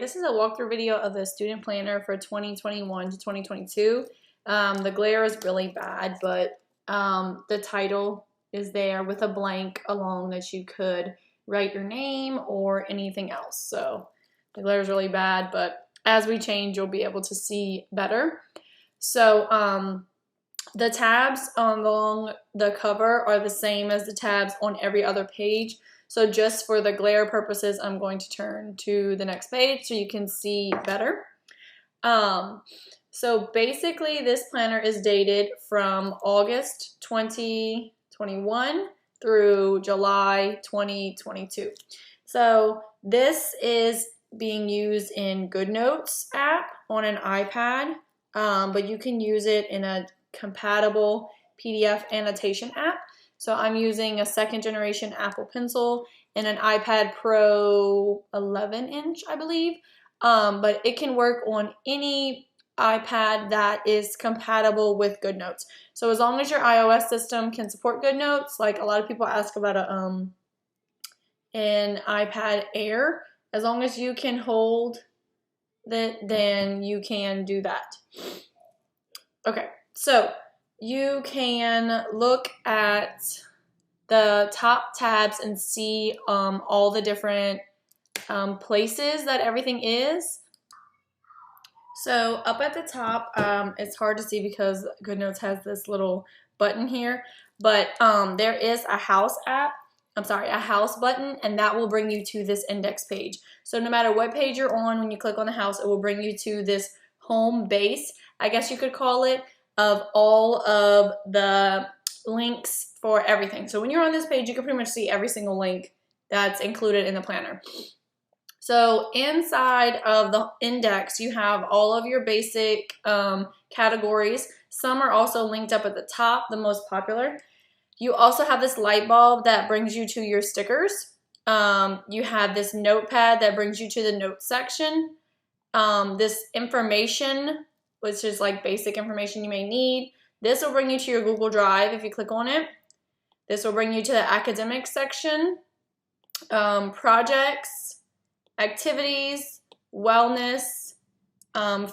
this is a walkthrough video of the student planner for 2021 to 2022. The glare is really bad, but the title is there with a blank along that you could write your name or anything else. So the glare is really bad, but as we change, you'll be able to see better. So the tabs along the cover are the same as the tabs on every other page. So just for the glare purposes, I'm going to turn to the next page so you can see better. So basically this planner is dated from August 2021 through July 2022. So this is being used in GoodNotes app on an iPad, but you can use it in a compatible PDF annotation app. So I'm using a second generation Apple Pencil and an iPad Pro 11-inch, I believe. But it can work on any iPad that is compatible with GoodNotes. So as long as your iOS system can support GoodNotes, like a lot of people ask about an iPad Air, as long as you can hold that, then you can do that. Okay, so you can look at the top tabs and see all the different places that everything is. So up at the top, it's hard to see because GoodNotes has this little button here, but there is a house button, and that will bring you to this index page. So no matter what page you're on, when you click on the house, it will bring you to this home base, I guess you could call it, of all of the links for everything. So when you're on this page, you can pretty much see every single link that's included in the planner. So inside of the index, you have all of your basic categories. Some are also linked up at the top, the most popular. You also have this light bulb that brings you to your stickers. You have this notepad that brings you to the notes section. This information, which is like basic information you may need. This will bring you to your Google Drive if you click on it. This will bring you to the academic section, projects, activities, wellness,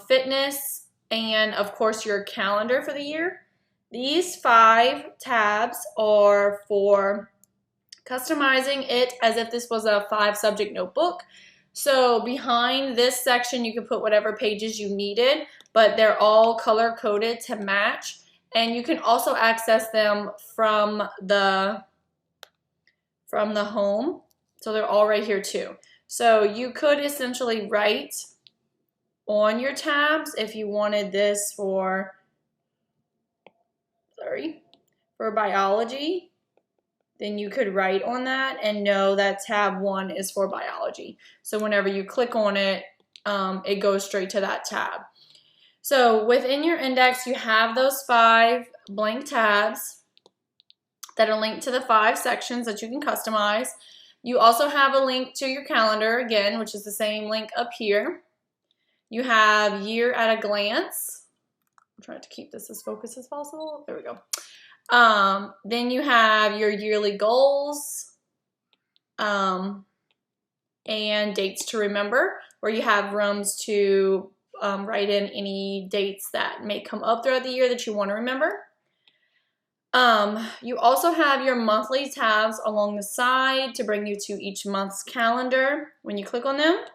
fitness, and of course your calendar for the year. These 5 tabs are for customizing it as if this was a 5-subject notebook. So behind this section, you can put whatever pages you needed, but they're all color-coded to match. And you can also access them from the home. So they're all right here too. So you could essentially write on your tabs if you wanted this for biology. Then you could write on that and know that tab 1 is for biology. So whenever you click on it, it goes straight to that tab. So within your index, you have those 5 blank tabs that are linked to the 5 sections that you can customize. You also have a link to your calendar, again, which is the same link up here. You have year at a glance. I'm trying to keep this as focused as possible. There we go. Then you have your yearly goals and dates to remember, where you have rooms to write in any dates that may come up throughout the year that you want to remember. You also have your monthly tabs along the side to bring you to each month's calendar when you click on them.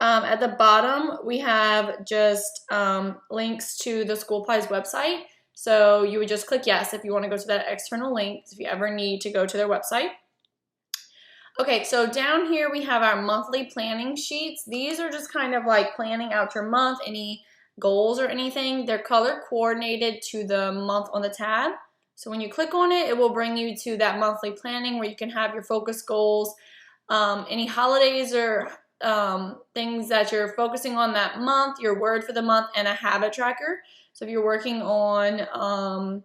At the bottom, we have just links to the SchoolPies website. So you would just click yes if you want to go to that external link if you ever need to go to their website. Okay, so down here we have our monthly planning sheets. These are just kind of like planning out your month, any goals or anything. They're color coordinated to the month on the tab. So when you click on it, it will bring you to that monthly planning where you can have your focus goals, any holidays or things that you're focusing on that month, your word for the month, and a habit tracker. So if you're working on,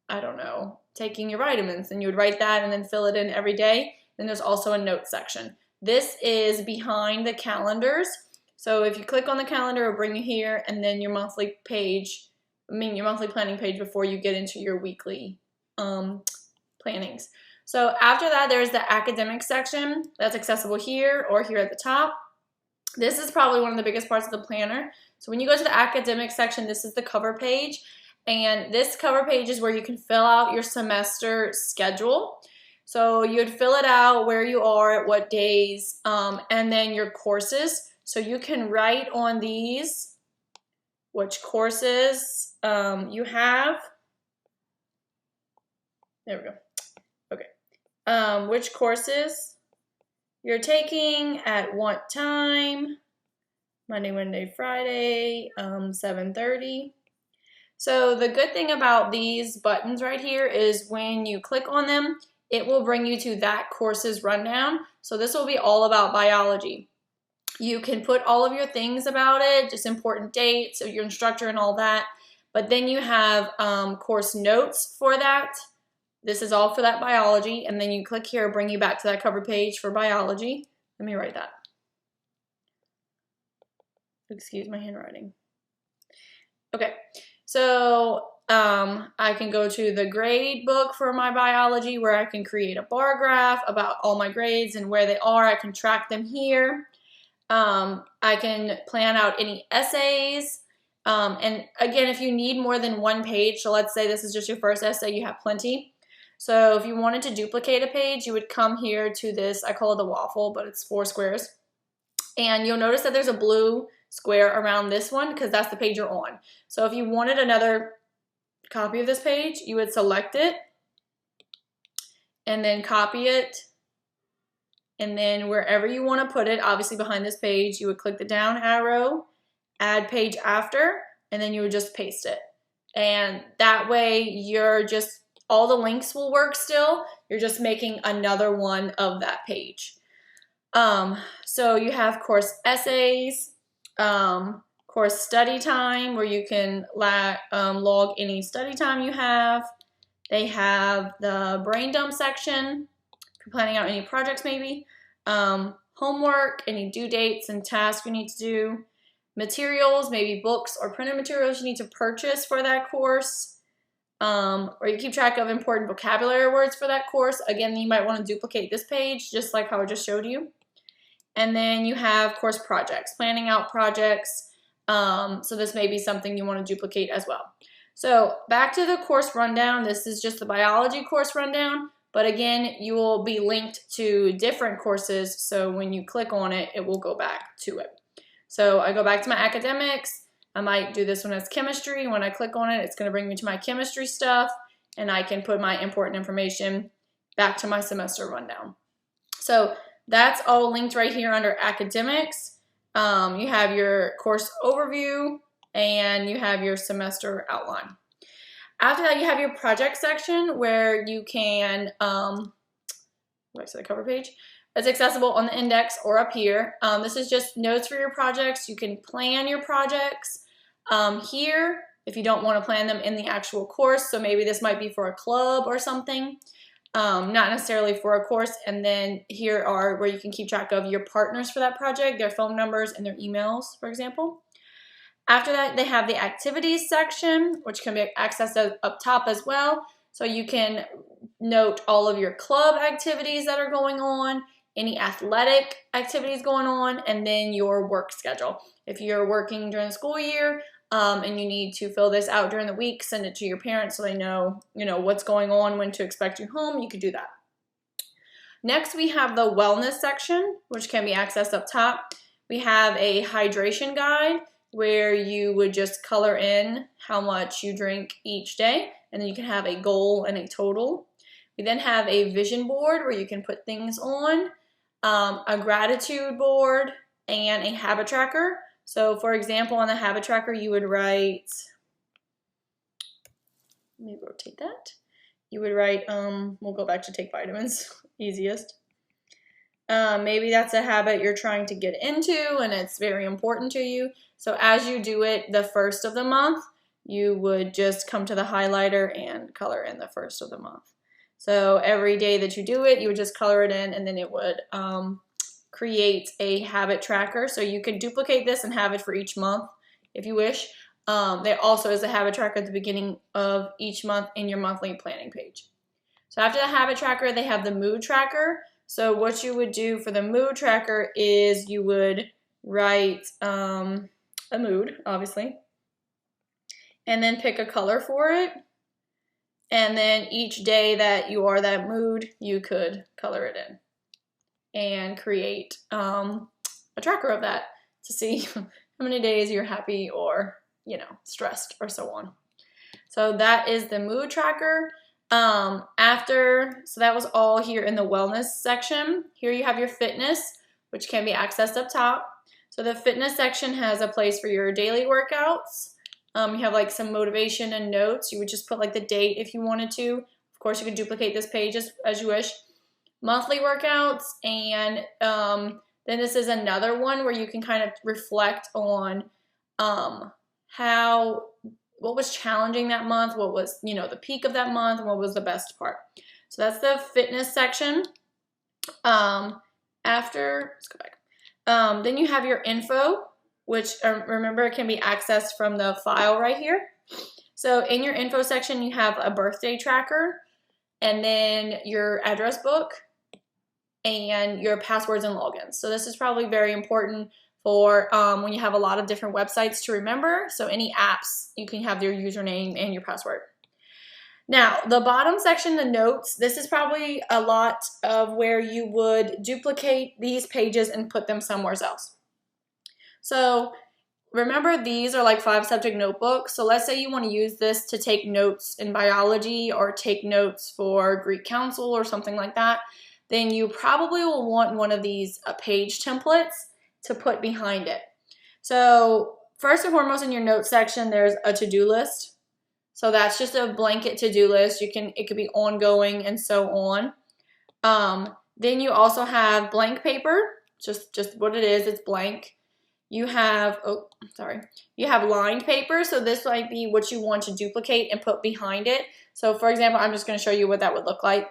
I don't know, taking your vitamins, then you would write that and then fill it in every day. Then there's also a notes section. This is behind the calendars. So if you click on the calendar, it'll bring you here, and then your monthly page, your monthly planning page before you get into your weekly plannings. So after that, there's the academic section that's accessible here or here at the top. This is probably one of the biggest parts of the planner. So when you go to the academic section, this is the cover page. And this cover page is where you can fill out your semester schedule. So you'd fill it out where you are at what days, and then your courses. So you can write on these which courses you have. There we go. Okay. Which courses you're taking at what time. Monday, Wednesday, Friday, 7:30. So the good thing about these buttons right here is when you click on them, it will bring you to that course's rundown. So this will be all about biology. You can put all of your things about it, just important dates of your instructor and all that. But then you have course notes for that. This is all for that biology. And then you click here, bring you back to that cover page for biology. Let me write that. Excuse my handwriting. Okay, so I can go to the grade book for my biology where I can create a bar graph about all my grades and where they are. I can track them here. I can plan out any essays. And again, if you need more than one page, so let's say this is just your first essay, you have plenty. So if you wanted to duplicate a page, you would come here to this, I call it the waffle, but it's 4 squares. And you'll notice that there's a blue square around this one because that's the page you're on. So if you wanted another copy of this page, you would select it and then copy it. And then wherever you want to put it, obviously behind this page, you would click the down arrow, add page after, and then you would just paste it. And that way you're just, all the links will work still. You're just making another one of that page. So you have course essays, course study time where you can log any study time you have. They have the brain dump section for planning out any projects maybe. Homework, any due dates and tasks you need to do. Materials, maybe books or printed materials you need to purchase for that course. Or you keep track of important vocabulary words for that course. Again, you might want to duplicate this page just like how I just showed you. And then you have course projects, planning out projects. So this may be something you want to duplicate as well. So back to the course rundown. This is just the biology course rundown. But again, you will be linked to different courses. So when you click on it, it will go back to it. So I go back to my academics. I might do this one as chemistry. When I click on it, it's going to bring me to my chemistry stuff. And I can put my important information back to my semester rundown. So that's all linked right here under academics. You have your course overview and you have your semester outline. After that, you have your project section where you can, the cover page. It's accessible on the index or up here. This is just notes for your projects. You can plan your projects here if you don't want to plan them in the actual course. So maybe this might be for a club or something. Not necessarily for a course. And then here are where you can keep track of your partners for that project, their phone numbers and their emails, for example. After that, they have the activities section, which can be accessed up top as well. So you can note all of your club activities that are going on, any athletic activities going on, and then your work schedule. If you're working during the school year, and you need to fill this out during the week, send it to your parents so they know, what's going on, when to expect you home, you could do that. Next, we have the wellness section, which can be accessed up top. We have a hydration guide where you would just color in how much you drink each day, and then you can have a goal and a total. We then have a vision board where you can put things on, a gratitude board, and a habit tracker. So for example, on the habit tracker, you would write, let me rotate that. You would write, we'll go back to take vitamins, easiest. Maybe that's a habit you're trying to get into and it's very important to you. So as you do it the first of the month, you would just come to the highlighter and color in the first of the month. So every day that you do it, you would just color it in and then it would create a habit tracker. So you could duplicate this and have it for each month if you wish. There also is a habit tracker at the beginning of each month in your monthly planning page. So after the habit tracker, they have the mood tracker. So what you would do for the mood tracker is you would write a mood, obviously, and then pick a color for it. And then each day that you are that mood, you could color it in and create a tracker of that to see how many days you're happy or, you know, stressed or so on. So that is the mood tracker. So that was all here in the wellness section. Here you have your fitness, which can be accessed up top. So the fitness section has a place for your daily workouts. You have like some motivation and notes. You would just put like the date if you wanted to. Of course, you could duplicate this page as you wish. Monthly workouts, and then this is another one where you can kind of reflect on what was challenging that month, what was, you know, the peak of that month, and what was the best part. So that's the fitness section. Let's go back. Then you have your info, which remember can be accessed from the file right here. So in your info section, you have a birthday tracker, and then your address book, and your passwords and logins. So this is probably very important for when you have a lot of different websites to remember. So any apps, you can have your username and your password. Now, the bottom section, the notes, this is probably a lot of where you would duplicate these pages and put them somewhere else. So remember, these are like 5-subject notebooks. So let's say you want to use this to take notes in biology or take notes for Greek council or something like that. Then you probably will want one of these page templates to put behind it. So first and foremost, in your notes section, there's a to-do list. So that's just a blanket to-do list. It could be ongoing and so on. Then you also have blank paper, just what it is, it's blank. You have, you have lined paper. So this might be what you want to duplicate and put behind it. So for example, I'm just going to show you what that would look like.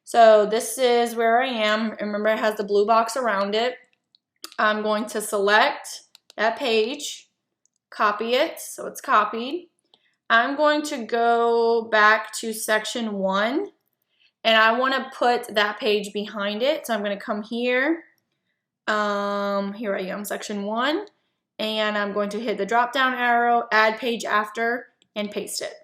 So this is where I am. Remember, it has the blue box around it. I'm going to select that page, copy it, so it's copied. I'm going to go back to section 1, and I want to put that page behind it. So I'm going to come here. Here I am, section 1, and I'm going to hit the drop down arrow, add page after, and paste it.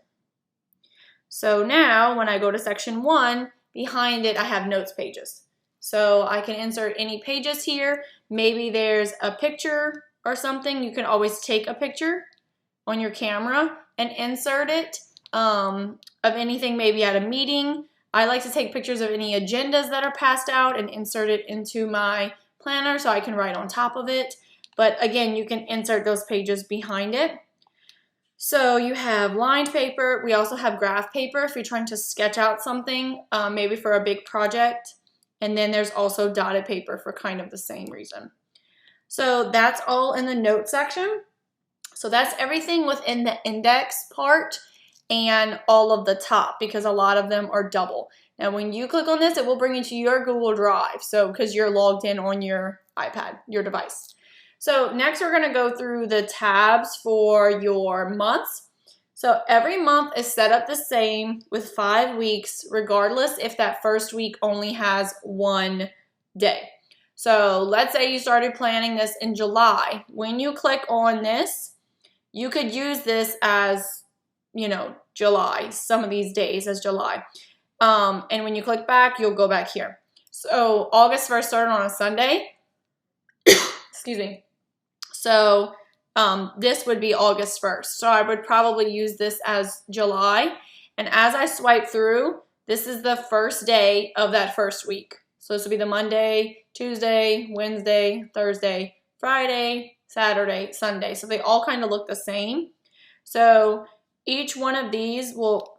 So now when I go to section 1, behind it I have notes pages. So I can insert any pages here. Maybe there's a picture or something. You can always take a picture on your camera and insert it of anything, maybe at a meeting. I like to take pictures of any agendas that are passed out and insert it into my planner so I can write on top of it. But again, you can insert those pages behind it. So you have lined paper. We also have graph paper if you're trying to sketch out something, maybe for a big project. And then there's also dotted paper for kind of the same reason. So that's all in the notes section. So that's everything within the index part and all of the top, because a lot of them are double. Now when you click on this, it will bring you to your Google Drive. So because you're logged in on your iPad, your device. So next we're going to go through the tabs for your months. So every month is set up the same with 5 weeks, regardless if that first week only has 1 day. So let's say you started planning this in July. When you click on this, you could use this as, you know, July, some of these days as July. And when you click back, you'll go back here. So August 1st started on a Sunday. Excuse me. So this would be August 1st. So I would probably use this as July. And as I swipe through, this is the first day of that first week. So this would be the Monday, Tuesday, Wednesday, Thursday, Friday, Saturday, Sunday. So they all kind of look the same. So each one of these will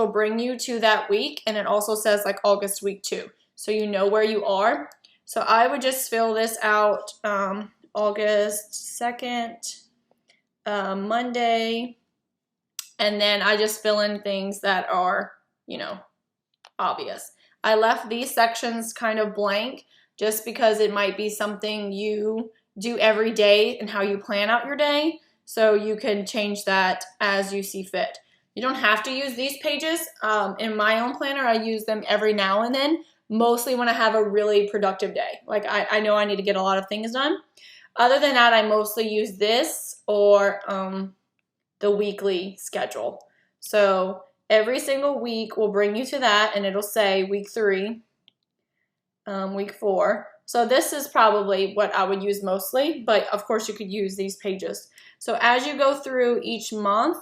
bring you to that week. And it also says like August week 2. So you know where you are. So I would just fill this out August 2nd, Monday, and then I just fill in things that are, you know, obvious. I left these sections kind of blank just because it might be something you do every day and how you plan out your day, so you can change that as you see fit. You don't have to use these pages. In my own planner, I use them every now and then, mostly when I have a really productive day. Like I know I need to get a lot of things done. Other than that, I mostly use this or the weekly schedule. So every single week will bring you to that, and it'll say week 3, week 4. So this is probably what I would use mostly, but of course you could use these pages. So as you go through each month,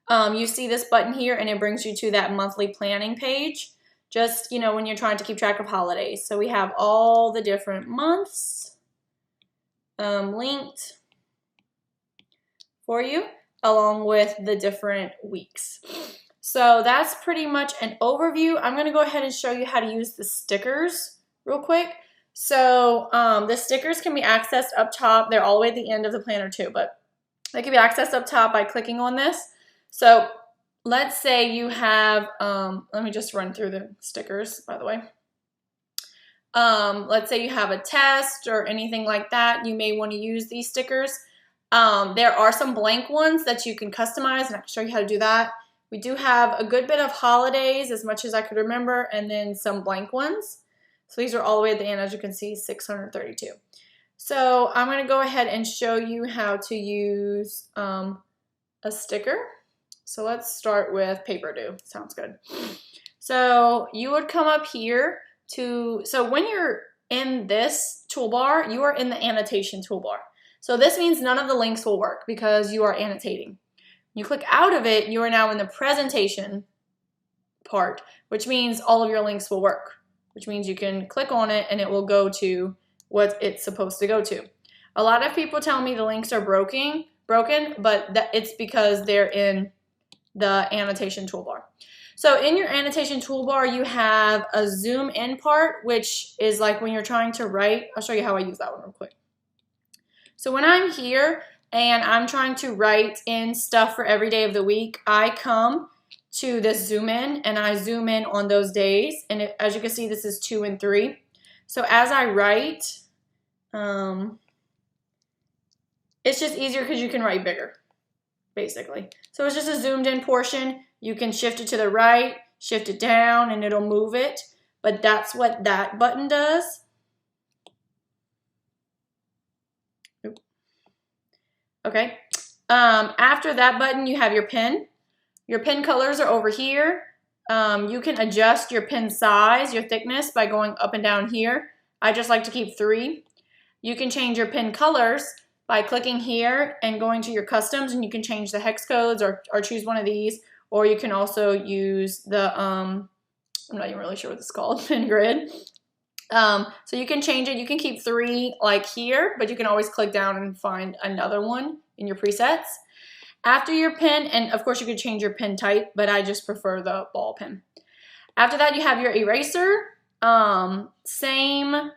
you see this button here, and it brings you to that monthly planning page. Just, you know, when you're trying to keep track of holidays. So we have all the different months linked for you, along with the different weeks. So that's pretty much an overview. I'm gonna go ahead and show you how to use the stickers real quick. So the stickers can be accessed up top. They're all the way at the end of the planner too, but they can be accessed up top by clicking on this. So let's say you have, let me just run through the stickers, by the way. Let's say you have a test or anything like that. You may want to use these stickers. There are some blank ones that you can customize, and I can show you how to do that. We do have a good bit of holidays, as much as I could remember, and then some blank ones. So these are all the way at the end, as you can see, 632. So I'm going to go ahead and show you how to use a sticker. So let's start with Paper Do. Sounds good. So you would come up here to, so when you're in this toolbar, you are in the annotation toolbar. So this means none of the links will work because you are annotating. You click out of it, you are now in the presentation part, which means all of your links will work, which means you can click on it and it will go to what it's supposed to go to. A lot of people tell me the links are broken, but it's because they're in the annotation toolbar. So in your annotation toolbar, you have a zoom in part, which is like when you're trying to write. I'll show you how I use that one real quick. So when I'm here and I'm trying to write in stuff for every day of the week, I come to this zoom in and I zoom in on those days. And as you can see, this is 2 and 3. So as I write, it's just easier because you can write bigger, basically. So it's just a zoomed in portion. You can shift it to the right, shift it down, and it'll move it. But that's what that button does. Okay. After that button, you have your pen. Your pen colors are over here. You can adjust your pen size, your thickness, by going up and down here. I just like to keep 3. You can change your pen colors by clicking here and going to your customs, and you can change the hex codes or choose one of these, or you can also use the, I'm not even really sure what it's called, pen grid. So you can change it. You can keep 3 like here, but you can always click down and find another one in your presets. After your pen, and of course you could change your pen type, but I just prefer the ball pen. After that, you have your eraser. Same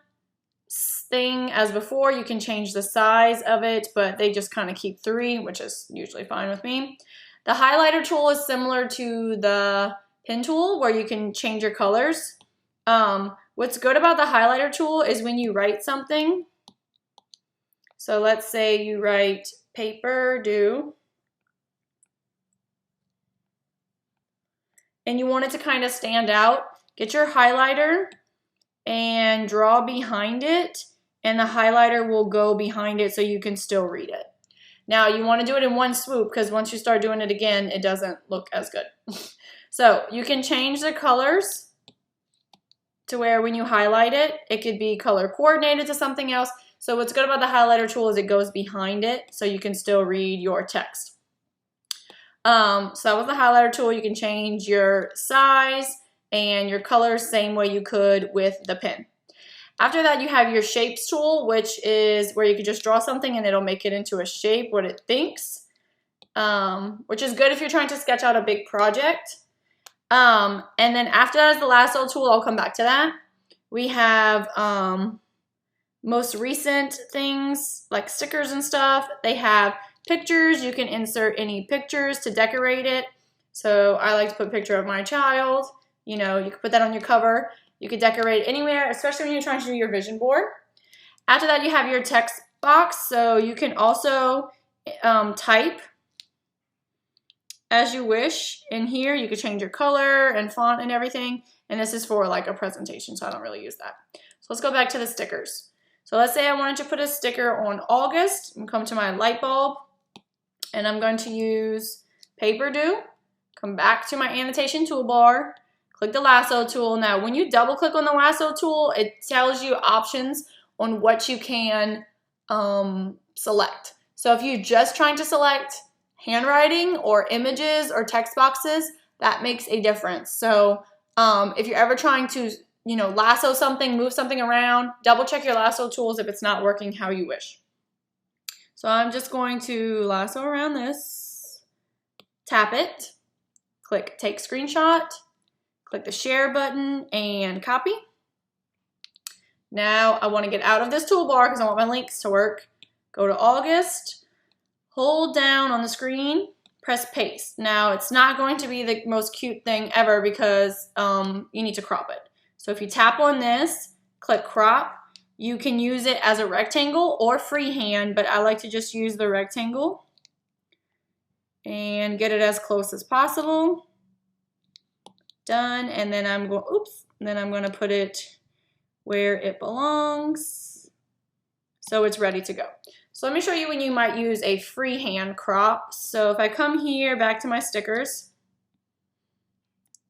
thing as before. You can change the size of it, but they just kind of keep 3, which is usually fine with me. The highlighter tool is similar to the pen tool, where you can change your colors. What's good about the highlighter tool is when you write something. So let's say you write Paper Do, and you want it to kind of stand out. Get your highlighter and draw behind it, and the highlighter will go behind it so you can still read it. Now you want to do it in one swoop, because once you start doing it again, it doesn't look as good. So you can change the colors to where when you highlight it, it could be color coordinated to something else. So what's good about the highlighter tool is it goes behind it so you can still read your text. So with the highlighter tool, you can change your size and your colors same way you could with the pen. After that, you have your shapes tool, which is where you can just draw something and it'll make it into a shape what it thinks, which is good if you're trying to sketch out a big project. And then after that is the lasso tool. I'll come back to that. We have most recent things like stickers and stuff. They have pictures. You can insert any pictures to decorate it. So I like to put a picture of my child. You know, you can put that on your cover. You can decorate it anywhere, especially when you're trying to do your vision board. After that, you have your text box. So you can also type as you wish. In here, you could change your color and font and everything. And this is for like a presentation, so I don't really use that. So let's go back to the stickers. So let's say I wanted to put a sticker on August. I'm going to come to my light bulb, and I'm going to use Paper Do. Come back to my annotation toolbar, click the lasso tool. Now, when you double click on the lasso tool, it tells you options on what you can select. So if you're just trying to select handwriting or images or text boxes, that makes a difference. So if you're ever trying to, lasso something, move something around, double check your lasso tools if it's not working how you wish. So I'm just going to lasso around this, tap it, click take screenshot, click the share button and copy. Now I want to get out of this toolbar because I want my links to work. Go to August, hold down on the screen, press paste. Now it's not going to be the most cute thing ever because you need to crop it. So if you tap on this, click crop, you can use it as a rectangle or freehand, but I like to just use the rectangle and get it as close as possible. Done. And then I'm going to put it where it belongs. So it's ready to go. So let me show you when you might use a freehand crop. So if I come here back to my stickers,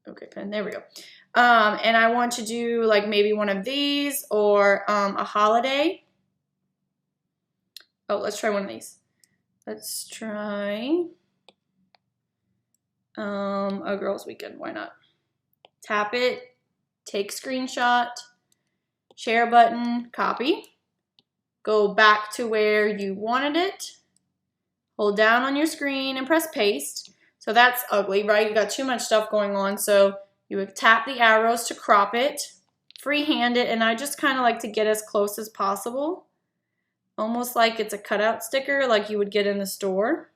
okay, pen, there we go. And I want to do like maybe one of these or a holiday. Oh, let's try one of these. Let's try a girls' weekend. Why not? Tap it, take screenshot, share button, copy. Go back to where you wanted it. Hold down on your screen and press paste. So that's ugly, right? You got too much stuff going on. So you would tap the arrows to crop it, freehand it, and I just kind of like to get as close as possible. Almost like it's a cutout sticker like you would get in the store.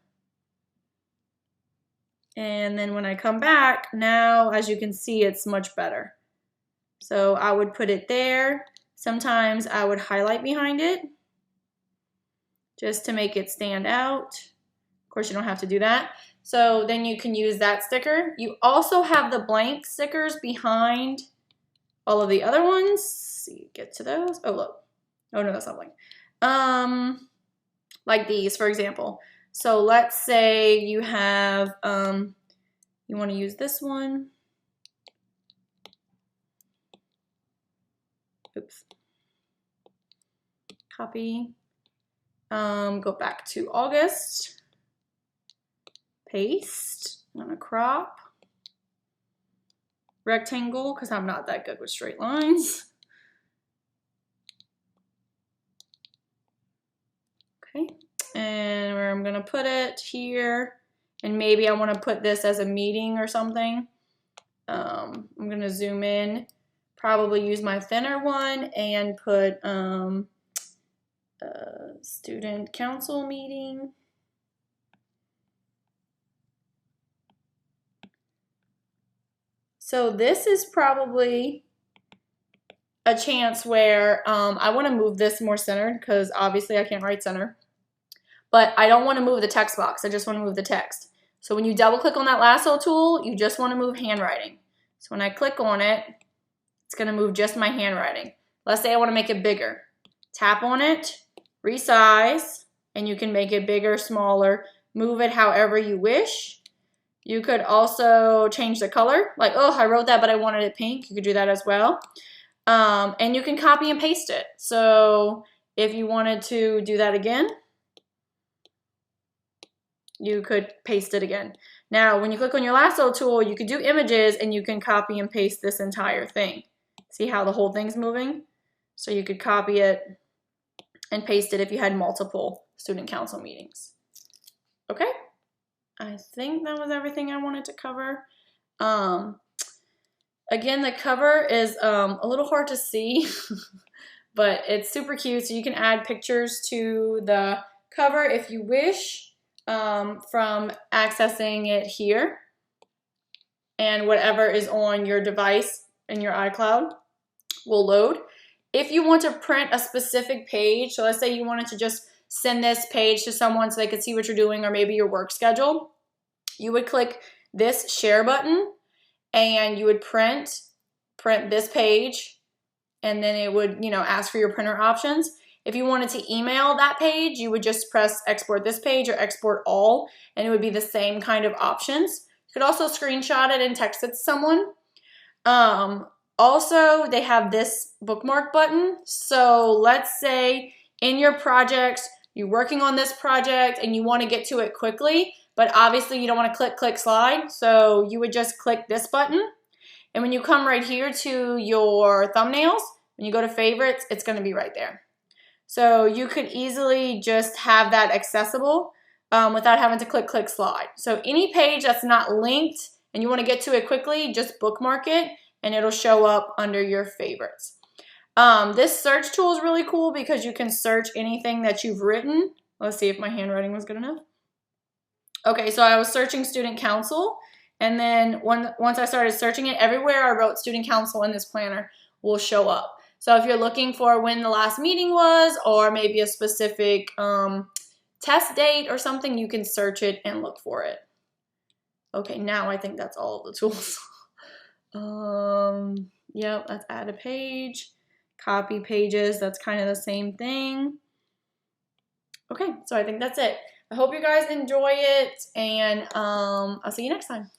And then when I come back, now as you can see, it's much better. So I would put it there. Sometimes I would highlight behind it just to make it stand out. Of course, you don't have to do that. So then you can use that sticker. You also have the blank stickers behind all of the other ones. So you get to those. Oh, look. Oh, no, that's not blank. Like these, for example. So let's say you have, you want to use this one. Oops. Copy. Go back to August. Paste. I'm going to crop. Rectangle, because I'm not that good with straight lines. Okay. And where I'm going to put it here. And maybe I want to put this as a meeting or something. I'm going to zoom in. Probably use my thinner one and put student council meeting. So this is probably a chance where I want to move this more centered because obviously I can't write center. But I don't want to move the text box. I just want to move the text. So when you double click on that lasso tool, you just want to move handwriting. So when I click on it, it's going to move just my handwriting. Let's say I want to make it bigger. Tap on it, resize, and you can make it bigger, smaller, move it however you wish. You could also change the color. Like, oh, I wrote that, but I wanted it pink. You could do that as well. And you can copy and paste it. So if you wanted to do that again, you could paste it again. Now, when you click on your lasso tool, you could do images and you can copy and paste this entire thing. See how the whole thing's moving? So you could copy it and paste it if you had multiple student council meetings. Okay, I think that was everything I wanted to cover. Again, the cover is a little hard to see, but it's super cute. So you can add pictures to the cover if you wish from accessing it here. And whatever is on your device in your iCloud will load. If you want to print a specific page, so let's say you wanted to just send this page to someone so they could see what you're doing or maybe your work schedule, you would click this share button and you would print this page, and then it would, you know, ask for your printer options. If you wanted to email that page, you would just press export this page or export all, and it would be the same kind of options. You could also screenshot it and text it to someone. Also, they have this bookmark button. So let's say in your projects, you're working on this project and you want to get to it quickly, but obviously you don't want to click, click, slide. So you would just click this button. And when you come right here to your thumbnails, when you go to favorites, it's going to be right there. So you could easily just have that accessible without having to click, click, slide. So any page that's not linked and you want to get to it quickly, just bookmark it and it'll show up under your favorites. This search tool is really cool because you can search anything that you've written. Let's see if my handwriting was good enough. Okay, so I was searching student council, and then once I started searching it, everywhere I wrote student council in this planner will show up. So if you're looking for when the last meeting was, or maybe a specific test date or something, you can search it and look for it. Okay, now I think that's all of the tools. Yep, let's add a page. Copy pages, that's kind of the same thing. Okay, so I think that's it. I hope you guys enjoy it, and I'll see you next time.